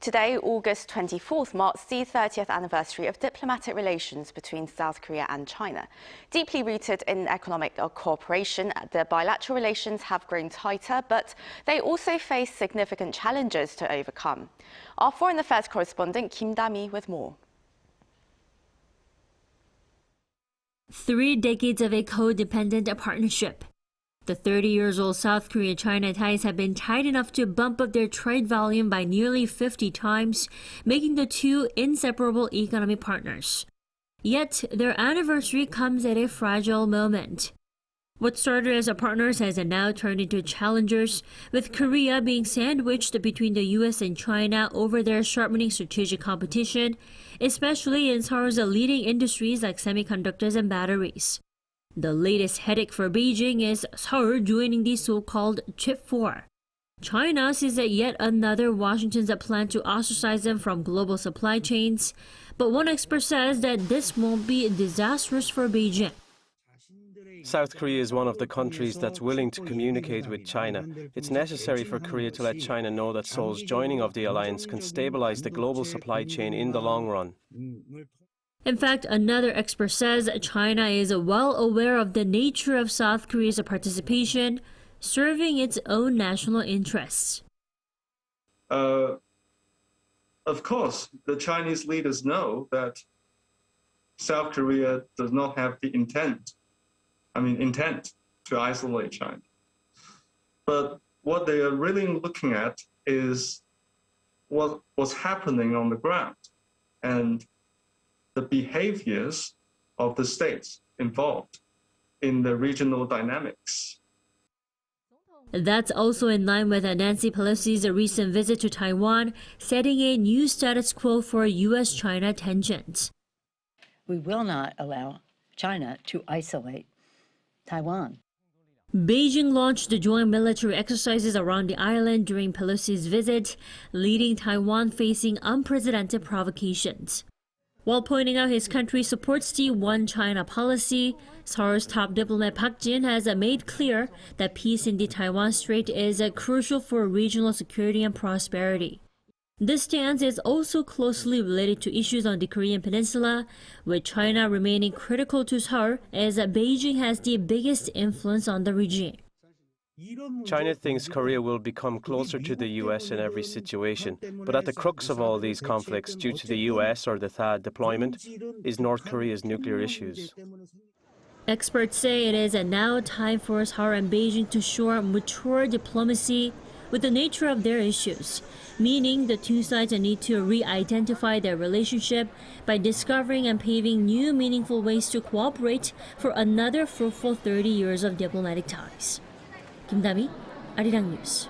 Today, August 24th, marks the 30th anniversary of diplomatic relations between South Korea and China. Deeply rooted in economic cooperation, the bilateral relations have grown tighter, but they also face significant challenges to overcome. Our foreign affairs correspondent, Kim Dami, with more. 3 decades of a codependent partnership. The 30-year-old South Korea-China ties have been tight enough to bump up their trade volume by nearly 50 times, making the two inseparable economic partners. Yet, their anniversary comes at a fragile moment. What started as partners has now turned into challengers, with Korea being sandwiched between the U.S. and China over their sharpening strategic competition, especially in Seoul's leading industries like semiconductors and batteries. The latest headache for Beijing is Seoul joining the so-called Chip 4. China sees yet another Washington's plan to ostracize them from global supply chains, but one expert says that this won't be disastrous for Beijing. South Korea is one of the countries that's willing to communicate with China. It's necessary for Korea to let China know that Seoul's joining of the alliance can stabilize the global supply chain in the long run. In fact, another expert says China is well aware of the nature of South Korea's participation, serving its own national interests. Of course, the Chinese leaders know that South Korea does not have the intent to isolate China. But what they are really looking at is what's happening on the ground and the behaviors of the states involved in the regional dynamics. That's also in line with Nancy Pelosi's recent visit to Taiwan, setting a new status quo for U.S.-China tensions. We will not allow China to isolate Taiwan. Beijing launched the joint military exercises around the island during Pelosi's visit, leading Taiwan facing unprecedented provocations. While pointing out his country supports the One China policy, Seoul's top diplomat Park Jin has made clear that peace in the Taiwan Strait is crucial for regional security and prosperity. This stance is also closely related to issues on the Korean peninsula, with China remaining critical to Seoul as Beijing has the biggest influence on the regime. China thinks Korea will become closer to the U.S. in every situation, but at the crux of all these conflicts due to the U.S. or the THAAD deployment is North Korea's nuclear issues. Experts say it is now time for Seoul and Beijing to shore mature diplomacy with the nature of their issues, meaning the two sides need to re-identify their relationship by discovering and paving new meaningful ways to cooperate for another fruitful 30 years of diplomatic ties. Kim Dami, Arirang News.